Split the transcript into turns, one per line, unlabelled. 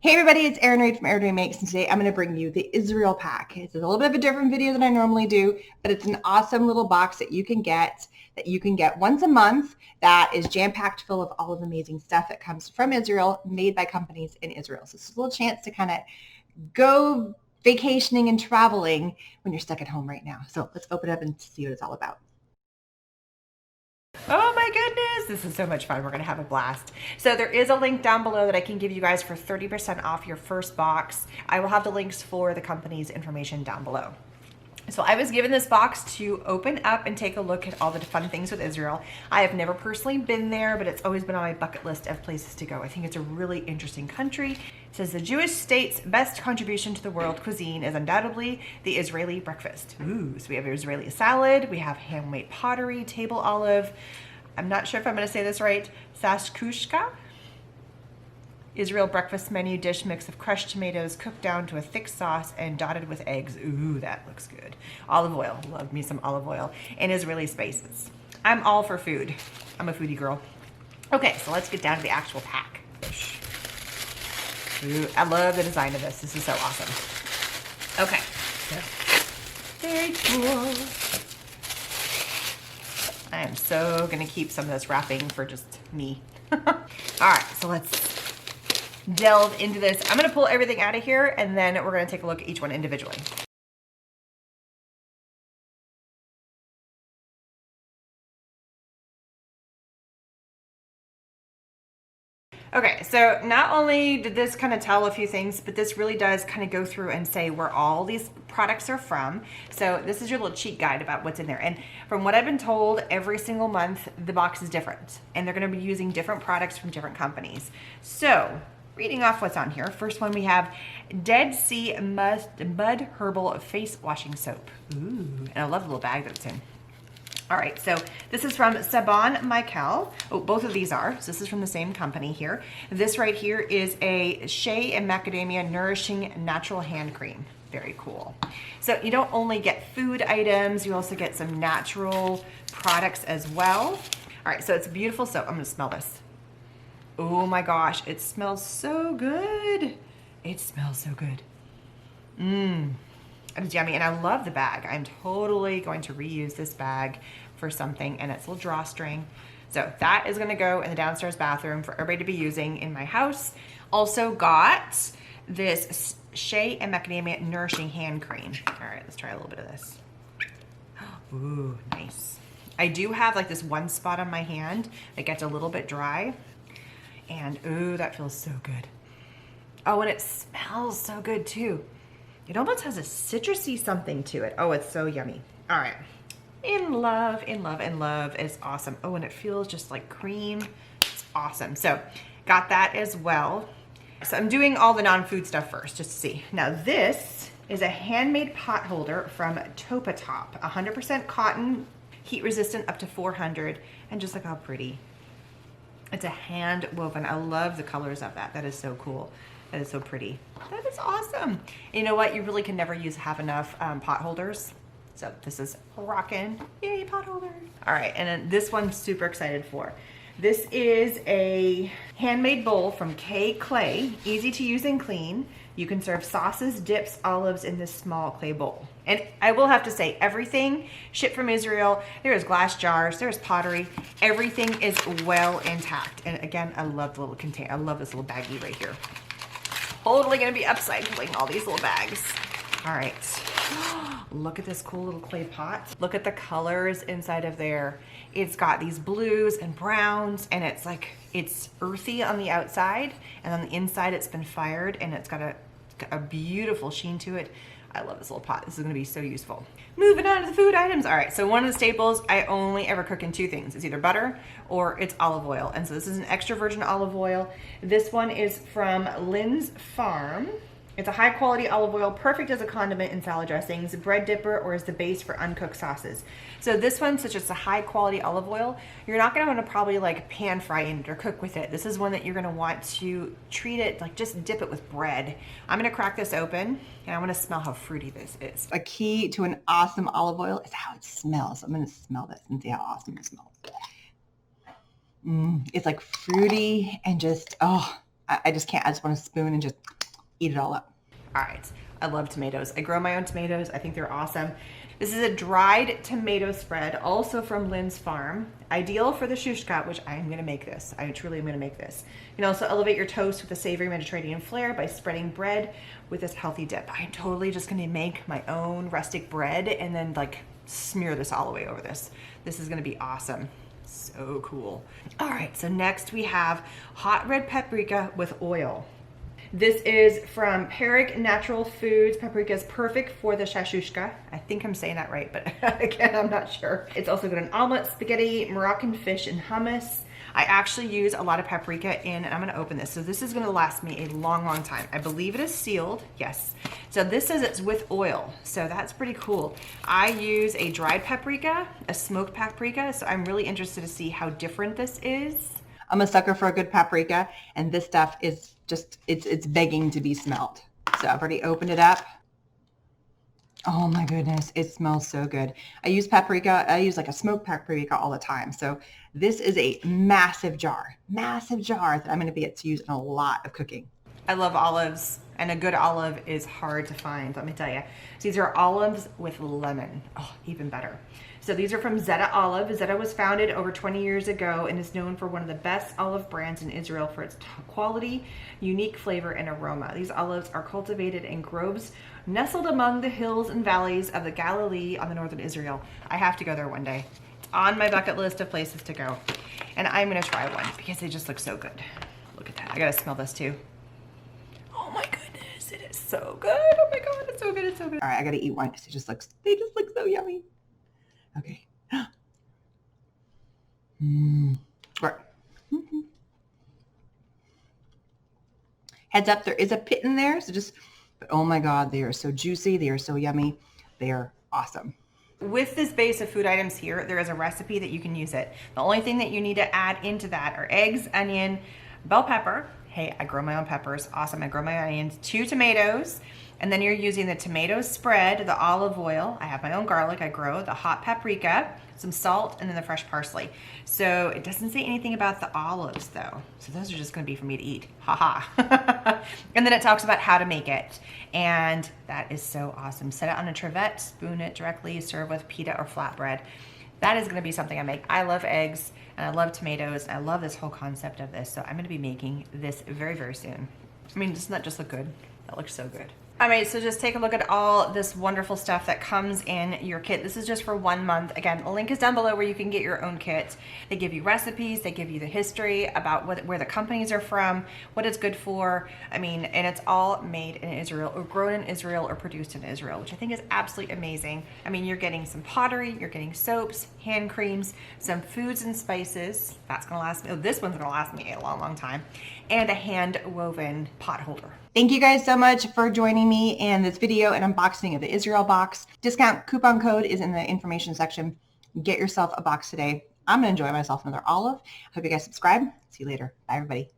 Hey everybody, it's Erin Reed from Erin Makes, and today I'm going to bring you the Israel pack. It's a little bit of a different video than I normally do, but it's an awesome little box that you can get once a month that is jam-packed full of all of the amazing stuff that comes from Israel, made by companies in Israel. So it's a little chance to kind of go vacationing and traveling when you're stuck at home right now. So let's open it up and see what it's all about.
Oh my goodness, this is so much fun. We're gonna have a blast. So there is a link down below that I can give you guys for 30% off your first box. I will have the links for the company's information down below. So I was given this box to open up and take a look at all the fun things with Israel. I have never personally been there, but it's always been on my bucket list of places to go. I think it's a really interesting country. It says the Jewish state's best contribution to the world cuisine is undoubtedly the Israeli breakfast. Ooh, so we have Israeli salad, we have handmade pottery, table olive. I'm not sure if I'm gonna say this right, sashkushka. Israel breakfast menu dish mix of crushed tomatoes cooked down to a thick sauce and dotted with eggs. Ooh, that looks good. Olive oil, love me some olive oil. And Israeli spices. I'm all for food. I'm a foodie girl. Okay, so let's get down to the actual pack. Ooh, I love the design of this. This is so awesome. Okay, so very cool. I am so gonna keep some of this wrapping for just me. All right, so let's delve into this. I'm gonna pull everything out of here and then we're gonna take a look at each one individually. Okay, so not only did this kind of tell a few things, but this really does kind of go through and say where all these products are from. So this is your little cheat guide about what's in there. And from what I've been told, every single month, the box is different. And they're gonna be using different products from different companies. So, reading off what's on here. First one we have Dead Sea Mud Herbal Face Washing Soap. Ooh, and I love the little bag that it's in. All right, so this is from Sabon Michael. Oh, both of these are. So this is from the same company here. This right here is a shea and macadamia nourishing natural hand cream. Very cool. So you don't only get food items, you also get some natural products as well. All right, so it's beautiful soap. I'm gonna smell this. Oh my gosh, it smells so good. It smells so good. It's yummy, and I love the bag. I'm totally going to reuse this bag for something, and it's a little drawstring. So that is gonna go in the downstairs bathroom for everybody to be using in my house. Also got this shea and macadamia nourishing hand cream. All right, let's try a little bit of this. Ooh, nice. I do have like this one spot on my hand that gets a little bit dry, and ooh, that feels so good. Oh, and it smells so good too. It almost has a citrusy something to it. Oh, it's so yummy. All right. In love, in love, in love is awesome. Oh, and it feels just like cream. It's awesome. So got that as well. So I'm doing all the non-food stuff first just to see. Now this is a handmade pot holder from Topa Top. 100% cotton, heat resistant up to 400. And just look how pretty. It's a hand woven. I love the colors of that. That is so cool. That is so pretty. That is awesome. You know what? You really can never have enough pot holders. So this is rockin'. Yay, pot holder. All right, and then this one, super excited for. This is a handmade bowl from K Clay. Easy to use and clean. You can serve sauces, dips, olives in this small clay bowl. And I will have to say, everything shipped from Israel, there's glass jars, there's pottery, everything is well intact. And again, I love the little container. I love this little baggie right here. Totally gonna be upcycling all these little bags. All right, look at this cool little clay pot. Look at the colors inside of there. It's got these blues and browns, and it's like, it's earthy on the outside, and on the inside it's been fired, and it's got a beautiful sheen to it. I love this little pot. This is gonna be so useful. Moving on to the food items. All right, so one of the staples, I only ever cook in two things. It's either butter or it's olive oil. And so this is an extra virgin olive oil. This one is from Lynn's Farm. It's a high quality olive oil, perfect as a condiment in salad dressings, bread dipper, or as the base for uncooked sauces. So this one, since it's a high quality olive oil, you're not gonna wanna probably like pan fry in it or cook with it. This is one that you're gonna want to treat it, like just dip it with bread. I'm gonna crack this open and I wanna smell how fruity this is.
A key to an awesome olive oil is how it smells. I'm gonna smell this and see how awesome it smells. It's like fruity and just, oh, I just can't, I just want a spoon and just eat it all up.
All right, I love tomatoes. I grow my own tomatoes. I think they're awesome. This is a dried tomato spread, also from Lynn's farm. Ideal for the shushka, which I am gonna make this. I truly am gonna make this. You can also elevate your toast with a savory Mediterranean flair by spreading bread with this healthy dip. I'm totally just gonna make my own rustic bread and then like smear this all the way over this. This is gonna be awesome. So cool. All right, so next we have hot red paprika with oil. This is from Perik Natural Foods. Paprika is perfect for the shashushka. I think I'm saying that right, but again, I'm not sure. It's also good in omelet, spaghetti, Moroccan fish, and hummus. I actually use a lot of paprika in, and I'm gonna open this. So this is gonna last me a long, long time. I believe it is sealed, yes. So this says it's with oil, so that's pretty cool. I use a dried paprika, a smoked paprika, so I'm really interested to see how different this is.
I'm a sucker for a good paprika, and this stuff is just, it's begging to be smelled. So I've already opened it up. Oh my goodness, it smells so good. I use paprika, I use like a smoked paprika all the time. So this is a massive jar that I'm gonna be able to use in a lot of cooking.
I love olives, and a good olive is hard to find, let me tell you. These are olives with lemon. Oh, even better. So these are from Zeta Olive. Zeta was founded over 20 years ago and is known for one of the best olive brands in Israel for its top quality, unique flavor, and aroma. These olives are cultivated in groves nestled among the hills and valleys of the Galilee on the northern Israel. I have to go there one day. It's on my bucket list of places to go. And I'm gonna try one because they just look so good. Look at that, I gotta smell this too. Oh my goodness, it is so good. Oh my God, it's so good, it's so good.
All right, I gotta eat one because they just look so yummy. Okay. Right. Heads up, there is a pit in there, so but oh my God, they are so juicy. They are so yummy. They are awesome.
With this base of food items here, there is a recipe that you can use it. The only thing that you need to add into that are eggs, onion, bell pepper. Hey, I grow my own peppers. Awesome, I grow my onions. 2 tomatoes. And then you're using the tomato spread, the olive oil. I have my own garlic I grow, the hot paprika, some salt, and then the fresh parsley. So it doesn't say anything about the olives though. So those are just gonna be for me to eat, haha. And then it talks about how to make it. And that is so awesome. Set it on a trivet, spoon it directly, serve with pita or flatbread. That is gonna be something I make. I love eggs, and I love tomatoes, and I love this whole concept of this. So I'm gonna be making this very, very soon. I mean, doesn't that just look good? That looks so good. All right, so just take a look at all this wonderful stuff that comes in your kit. This is just for 1 month. Again, the link is down below where you can get your own kit. They give you recipes, they give you the history about where the companies are from, what it's good for. I mean, and it's all made in Israel or grown in Israel or produced in Israel, which I think is absolutely amazing. I mean, you're getting some pottery, you're getting soaps, hand creams, some foods and spices. That's gonna last me, oh, this one's gonna last me a long, long time. And a hand woven pot holder.
Thank you guys so much for joining me in this video and unboxing of the Israel box. Discount coupon code is in the information section. Get yourself a box today. I'm gonna enjoy myself another olive. Hope you guys subscribe. See you later. Bye everybody.